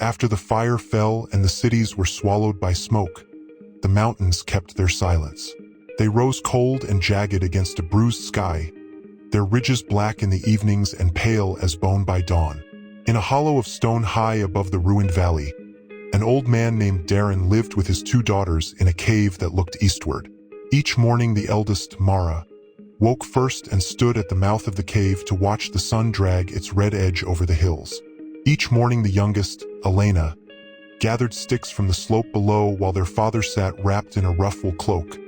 After the fire fell and the cities were swallowed by smoke, the mountains kept their silence. They rose cold and jagged against a bruised sky, their ridges black in the evenings and pale as bone by dawn. In a hollow of stone high above the ruined valley, an old man named Darren lived with his 2 daughters in a cave that looked eastward. Each morning the eldest, Mara, woke first and stood at the mouth of the cave to watch the sun drag its red edge over the hills. Each morning the youngest, Elena, gathered sticks from the slope below while their father sat wrapped in a rough wool cloak,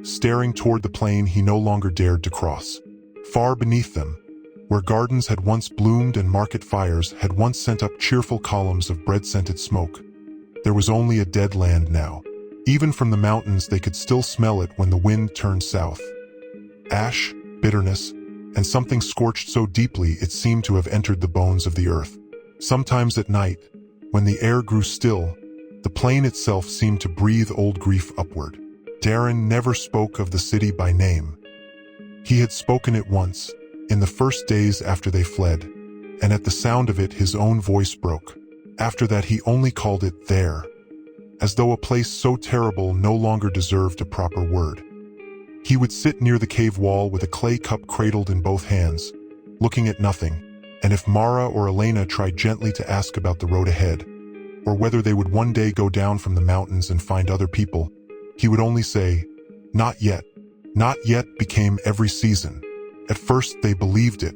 staring toward the plain he no longer dared to cross. Far beneath them, where gardens had once bloomed and market fires had once sent up cheerful columns of bread-scented smoke, there was only a dead land now. Even from the mountains they could still smell it when the wind turned south. Ash, bitterness, and something scorched so deeply it seemed to have entered the bones of the earth. Sometimes at night, when the air grew still, the plain itself seemed to breathe old grief upward. Darren never spoke of the city by name. He had spoken it once, in the first days after they fled, and at the sound of it his own voice broke. After that he only called it there, as though a place so terrible no longer deserved a proper word. He would sit near the cave wall with a clay cup cradled in both hands, looking at nothing, and if Mara or Elena tried gently to ask about the road ahead, or whether they would one day go down from the mountains and find other people, he would only say, "Not yet." Not yet became every season. At first they believed it.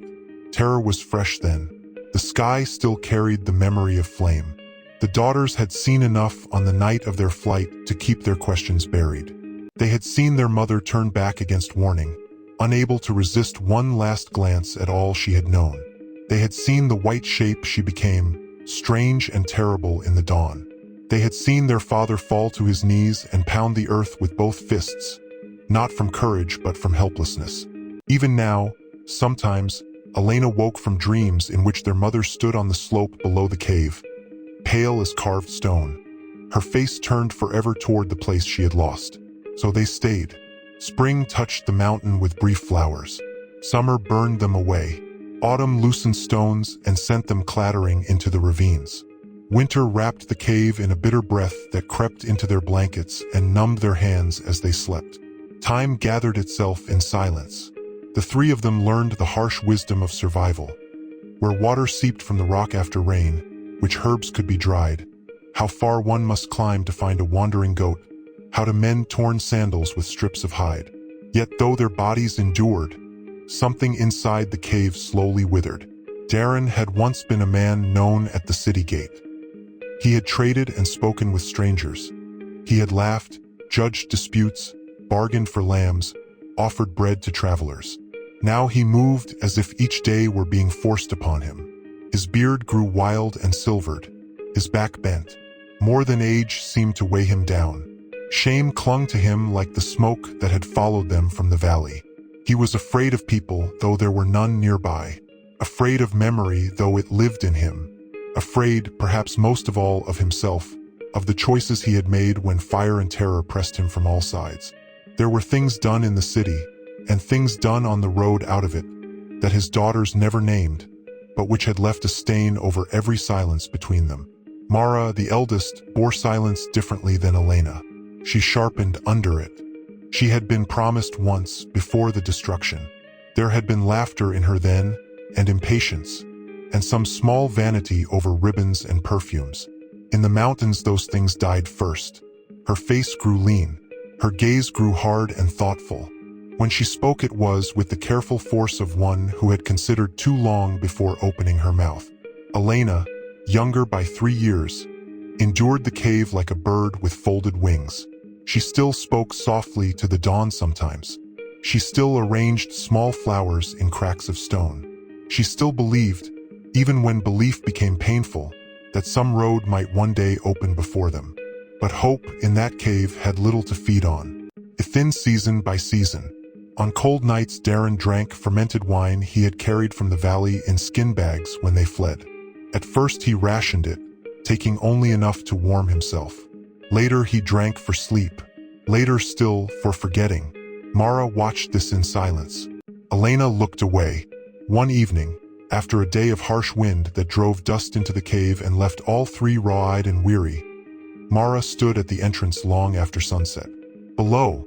Terror was fresh then. The sky still carried the memory of flame. The daughters had seen enough on the night of their flight to keep their questions buried. They had seen their mother turn back against warning, unable to resist one last glance at all she had known. They had seen the white shape she became, strange and terrible in the dawn. They had seen their father fall to his knees and pound the earth with both fists, not from courage but from helplessness. Even now, sometimes, Elena woke from dreams in which their mother stood on the slope below the cave, pale as carved stone, her face turned forever toward the place she had lost. So they stayed. Spring touched the mountain with brief flowers. Summer burned them away. Autumn loosened stones and sent them clattering into the ravines. Winter wrapped the cave in a bitter breath that crept into their blankets and numbed their hands as they slept. Time gathered itself in silence. The 3 of them learned the harsh wisdom of survival. Where water seeped from the rock after rain, which herbs could be dried, how far one must climb to find a wandering goat, how to mend torn sandals with strips of hide. Yet though their bodies endured, something inside the cave slowly withered. Darren had once been a man known at the city gate. He had traded and spoken with strangers. He had laughed, judged disputes, bargained for lambs, offered bread to travelers. Now he moved as if each day were being forced upon him. His beard grew wild and silvered, his back bent. More than age seemed to weigh him down. Shame clung to him like the smoke that had followed them from the valley. He was afraid of people, though there were none nearby. Afraid of memory, though it lived in him. Afraid, perhaps most of all, of himself, of the choices he had made when fire and terror pressed him from all sides. There were things done in the city, and things done on the road out of it, that his daughters never named, but which had left a stain over every silence between them. Mara, the eldest, bore silence differently than Elena. She sharpened under it. She had been promised once, before the destruction. There had been laughter in her then, and impatience, and some small vanity over ribbons and perfumes. In the mountains those things died first. Her face grew lean. Her gaze grew hard and thoughtful. When she spoke it was with the careful force of one who had considered too long before opening her mouth. Elena, younger by 3 years, endured the cave like a bird with folded wings. She still spoke softly to the dawn sometimes. She still arranged small flowers in cracks of stone. She still believed, even when belief became painful, that some road might one day open before them. But hope in that cave had little to feed on. It thinned season by season. On cold nights Darren drank fermented wine he had carried from the valley in skin bags when they fled. At first he rationed it, taking only enough to warm himself. Later he drank for sleep. Later still for forgetting. Mara watched this in silence. Elena looked away. One evening, After a day of harsh wind that drove dust into the cave and left all three raw-eyed and weary, Mara stood at the entrance long after sunset. Below,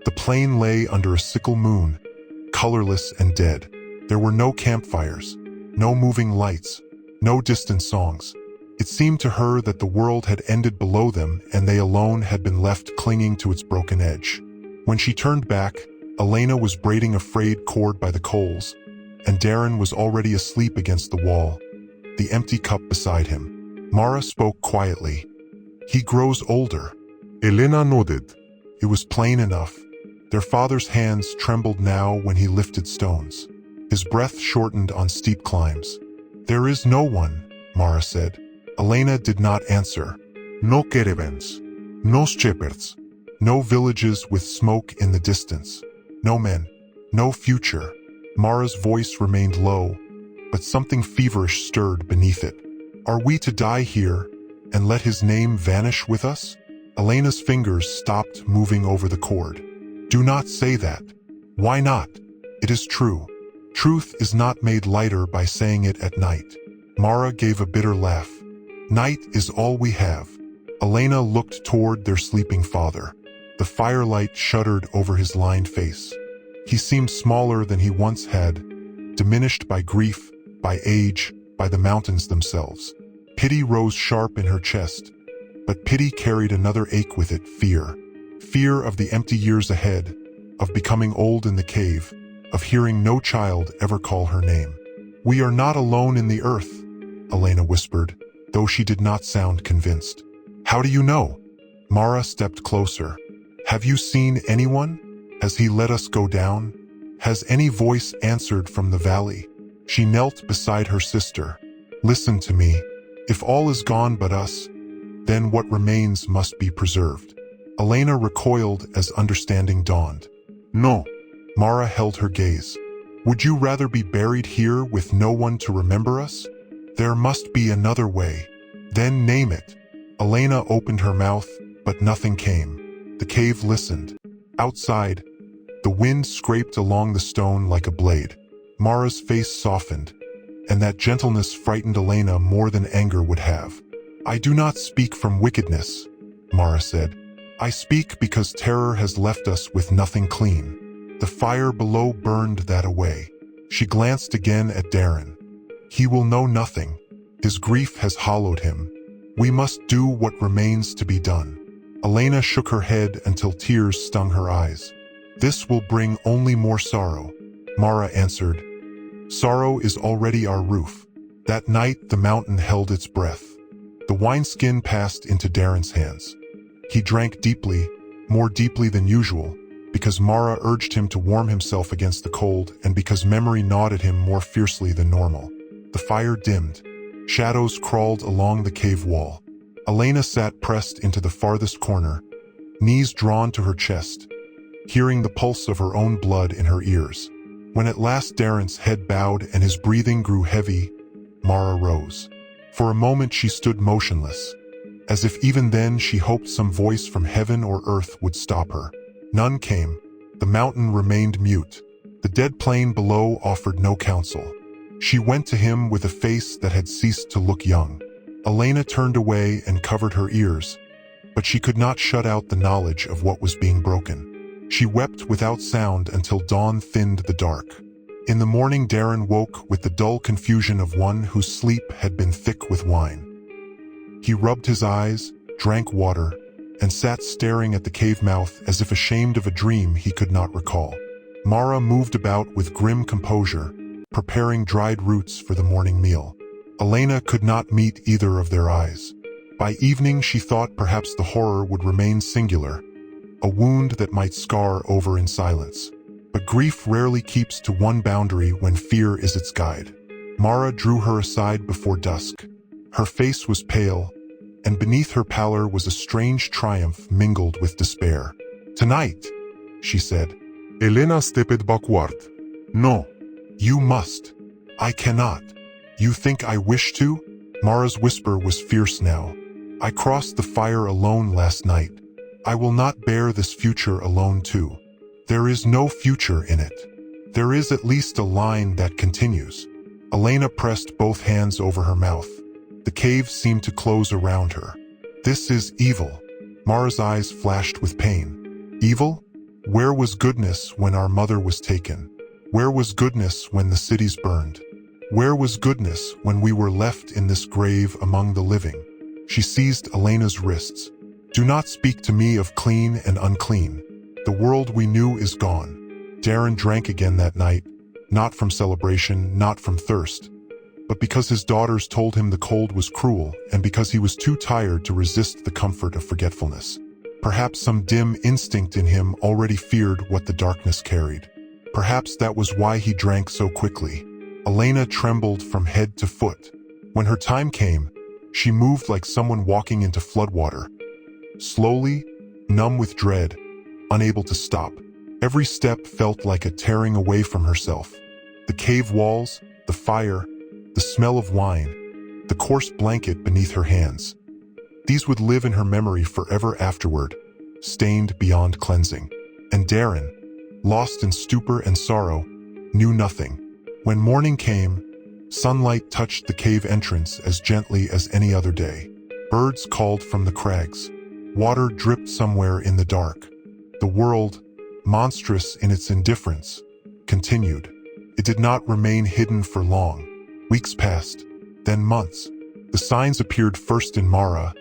the plain lay under a sickle moon, colorless and dead. There were no campfires, no moving lights, no distant songs. It seemed to her that the world had ended below them and they alone had been left clinging to its broken edge. When she turned back, Elena was braiding a frayed cord by the coals, and Darren was already asleep against the wall, the empty cup beside him. Mara spoke quietly. "He grows older." Elena nodded. It was plain enough. Their father's hands trembled now when he lifted stones. His breath shortened on steep climbs. "There is no one," Mara said. Elena did not answer. "No caravans, no shepherds, no villages with smoke in the distance, no men, no future." Mara's voice remained low, but something feverish stirred beneath it. "Are we to die here and let his name vanish with us?" Elena's fingers stopped moving over the cord. "Do not say that." "Why not? It is true. Truth is not made lighter by saying it at night." Mara gave a bitter laugh. "Night is all we have." Elena looked toward their sleeping father. The firelight shuddered over his lined face. He seemed smaller than he once had, diminished by grief, by age, by the mountains themselves. Pity rose sharp in her chest, but pity carried another ache with it, fear. Fear of the empty years ahead, of becoming old in the cave, of hearing no child ever call her name. "We are not alone in the earth," Elena whispered, though she did not sound convinced. "How do you know?" Mara stepped closer. "Have you seen anyone? Has he let us go down? Has any voice answered from the valley?" She knelt beside her sister. "Listen to me. If all is gone but us, then what remains must be preserved." Elena recoiled as understanding dawned. "No." Mara held her gaze. "Would you rather be buried here with no one to remember us? There must be another way. Then name it." Elena opened her mouth, but nothing came. The cave listened. Outside, the wind scraped along the stone like a blade. Mara's face softened, and that gentleness frightened Elena more than anger would have. "I do not speak from wickedness," Mara said. "I speak because terror has left us with nothing clean. The fire below burned that away." She glanced again at Darren. "He will know nothing. His grief has hollowed him. We must do what remains to be done." Elena shook her head until tears stung her eyes. "This will bring only more sorrow," Mara answered. "Sorrow is already our roof." That night the mountain held its breath. The wineskin passed into Darren's hands. He drank deeply, more deeply than usual, because Mara urged him to warm himself against the cold and because memory gnawed at him more fiercely than normal. The fire dimmed. Shadows crawled along the cave wall. Elena sat pressed into the farthest corner, knees drawn to her chest, hearing the pulse of her own blood in her ears. When at last Darren's head bowed and his breathing grew heavy, Mara rose. For a moment she stood motionless, as if even then she hoped some voice from heaven or earth would stop her. None came. The mountain remained mute. The dead plain below offered no counsel. She went to him with a face that had ceased to look young. Elena turned away and covered her ears, but she could not shut out the knowledge of what was being broken. She wept without sound until dawn thinned the dark. In the morning Darren woke with the dull confusion of one whose sleep had been thick with wine. He rubbed his eyes, drank water, and sat staring at the cave mouth as if ashamed of a dream he could not recall. Mara moved about with grim composure, preparing dried roots for the morning meal. Elena could not meet either of their eyes. By evening she thought perhaps the horror would remain singular, a wound that might scar over in silence. But grief rarely keeps to one boundary when fear is its guide. Mara drew her aside before dusk. Her face was pale, and beneath her pallor was a strange triumph mingled with despair. "Tonight," she said. Elena stepped backward. "No, you must. I cannot. You think I wish to?" Mara's whisper was fierce now. "I crossed the fire alone last night. I will not bear this future alone too. There is no future in it. There is at least a line that continues. Elena pressed both hands over her mouth. The cave seemed to close around her. "This is evil." Mara's eyes flashed with pain. "Evil? Where was goodness when our mother was taken? Where was goodness when the cities burned? Where was goodness when we were left in this grave among the living?" She seized Elena's wrists. "Do not speak to me of clean and unclean. The world we knew is gone." Darren drank again that night, not from celebration, not from thirst, but because his daughters told him the cold was cruel and because he was too tired to resist the comfort of forgetfulness. Perhaps some dim instinct in him already feared what the darkness carried. Perhaps that was why he drank so quickly. Elena trembled from head to foot. When her time came, she moved like someone walking into floodwater. Slowly, numb with dread, unable to stop. Every step felt like a tearing away from herself. The cave walls, the fire, the smell of wine, the coarse blanket beneath her hands. These would live in her memory forever afterward, stained beyond cleansing. And Darren, lost in stupor and sorrow, knew nothing. When morning came, sunlight touched the cave entrance as gently as any other day. Birds called from the crags. Water dripped somewhere in the dark. The world, monstrous in its indifference, continued. It did not remain hidden for long. Weeks passed, then months. The signs appeared first in Mara,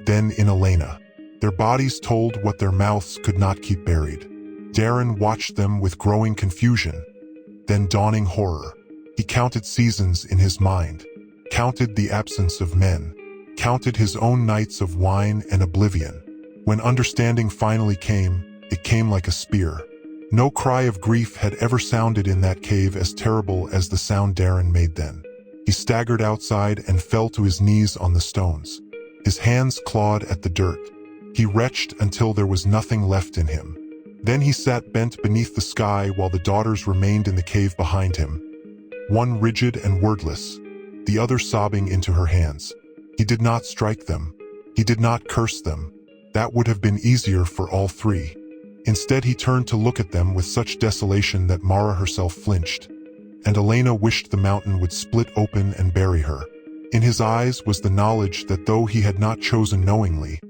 then in Elena. Their bodies told what their mouths could not keep buried. Darren watched them with growing confusion, then dawning horror. He counted seasons in his mind, counted the absence of men, counted his own nights of wine and oblivion. When understanding finally came, it came like a spear. No cry of grief had ever sounded in that cave as terrible as the sound Darren made then. He staggered outside and fell to his knees on the stones. His hands clawed at the dirt. He retched until there was nothing left in him. Then he sat bent beneath the sky while the daughters remained in the cave behind him, one rigid and wordless, the other sobbing into her hands. He did not strike them. He did not curse them. That would have been easier for all three. Instead, he turned to look at them with such desolation that Mara herself flinched, and Elena wished the mountain would split open and bury her. In his eyes was the knowledge that though he had not chosen knowingly,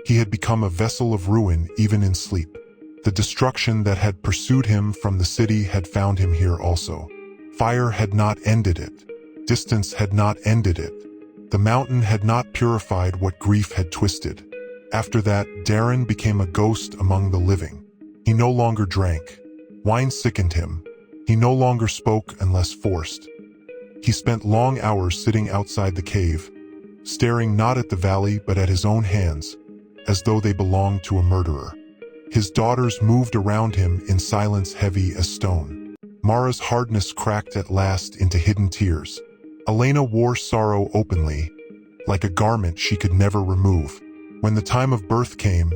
he had become a vessel of ruin even in sleep. The destruction that had pursued him from the city had found him here also. Fire had not ended it. Distance had not ended it. The mountain had not purified what grief had twisted. After that, Darren became a ghost among the living. He no longer drank. Wine sickened him. He no longer spoke unless forced. He spent long hours sitting outside the cave, staring not at the valley but at his own hands, as though they belonged to a murderer. His daughters moved around him in silence heavy as stone. Mara's hardness cracked at last into hidden tears. Elena wore sorrow openly, like a garment she could never remove. When the time of birth came,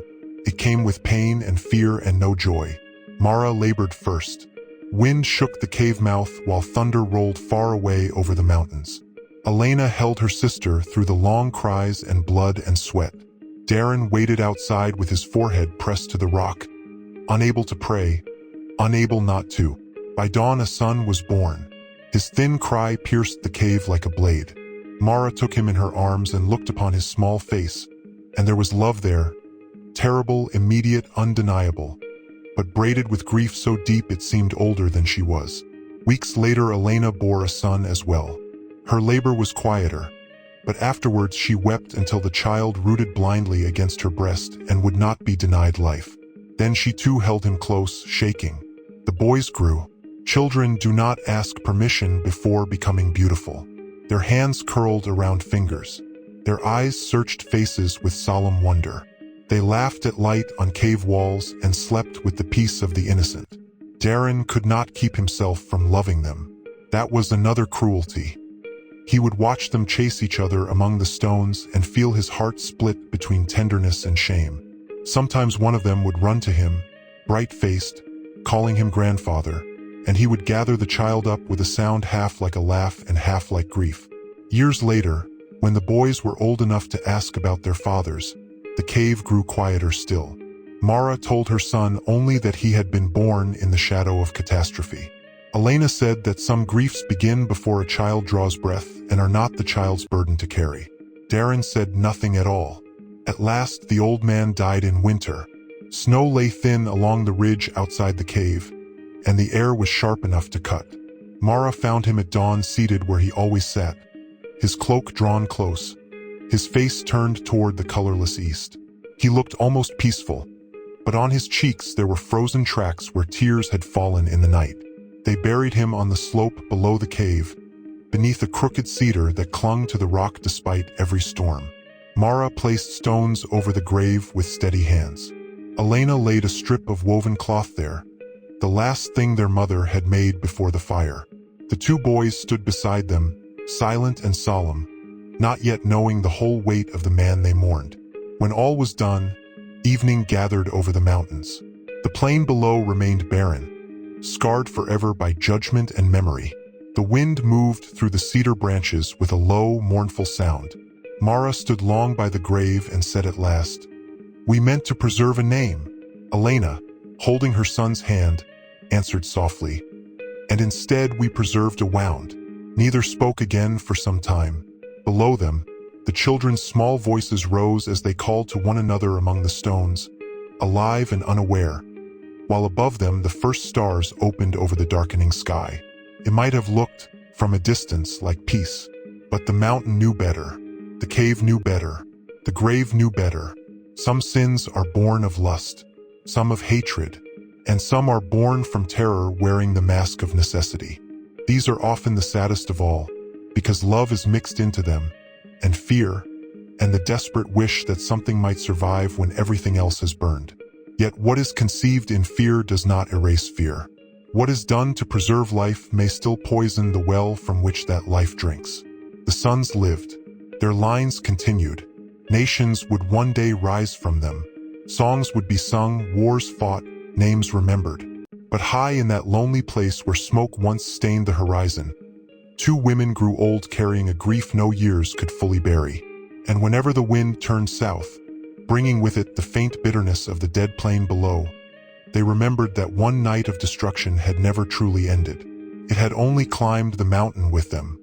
it came with pain and fear and no joy. Mara labored first. Wind shook the cave mouth while thunder rolled far away over the mountains. Elena held her sister through the long cries and blood and sweat. Darren waited outside with his forehead pressed to the rock, unable to pray, unable not to. By dawn a son was born. His thin cry pierced the cave like a blade. Mara took him in her arms and looked upon his small face, and there was love there, terrible, immediate, undeniable, but braided with grief so deep it seemed older than she was. Weeks later, Elena bore a son as well. Her labor was quieter, but afterwards she wept until the child rooted blindly against her breast and would not be denied life. Then she too held him close, shaking. The boys grew. Children do not ask permission before becoming beautiful. Their hands curled around fingers. Their eyes searched faces with solemn wonder. They laughed at light on cave walls and slept with the peace of the innocent. Darren could not keep himself from loving them. That was another cruelty. He would watch them chase each other among the stones and feel his heart split between tenderness and shame. Sometimes one of them would run to him, bright-faced, calling him grandfather, and he would gather the child up with a sound half like a laugh and half like grief. Years later, when the boys were old enough to ask about their fathers, the cave grew quieter still. Mara told her son only that he had been born in the shadow of catastrophe. Elena said that some griefs begin before a child draws breath and are not the child's burden to carry. Darren said nothing at all. At last, the old man died in winter. Snow lay thin along the ridge outside the cave, and the air was sharp enough to cut. Mara found him at dawn seated where he always sat, his cloak drawn close, his face turned toward the colorless east. He looked almost peaceful, but on his cheeks there were frozen tracks where tears had fallen in the night. They buried him on the slope below the cave, beneath a crooked cedar that clung to the rock despite every storm. Mara placed stones over the grave with steady hands. Elena laid a strip of woven cloth there, the last thing their mother had made before the fire. The two boys stood beside them, silent and solemn, not yet knowing the whole weight of the man they mourned. When all was done, evening gathered over the mountains. The plain below remained barren, scarred forever by judgment and memory. The wind moved through the cedar branches with a low, mournful sound. Mara stood long by the grave and said at last, "We meant to preserve a name." Elena, holding her son's hand, answered softly, "And instead we preserved a wound." Neither spoke again for some time. Below them, the children's small voices rose as they called to one another among the stones, alive and unaware, while above them the first stars opened over the darkening sky. It might have looked, from a distance, like peace, but the mountain knew better. The cave knew better. The grave knew better. Some sins are born of lust, some of hatred, and some are born from terror wearing the mask of necessity. These are often the saddest of all, because love is mixed into them, and fear, and the desperate wish that something might survive when everything else has burned. Yet what is conceived in fear does not erase fear. What is done to preserve life may still poison the well from which that life drinks. The sons lived. Their lines continued. Nations would one day rise from them. Songs would be sung, wars fought, names remembered. But high in that lonely place where smoke once stained the horizon, two women grew old carrying a grief no years could fully bury. And whenever the wind turned south, bringing with it the faint bitterness of the dead plain below, they remembered that one night of destruction had never truly ended. It had only climbed the mountain with them,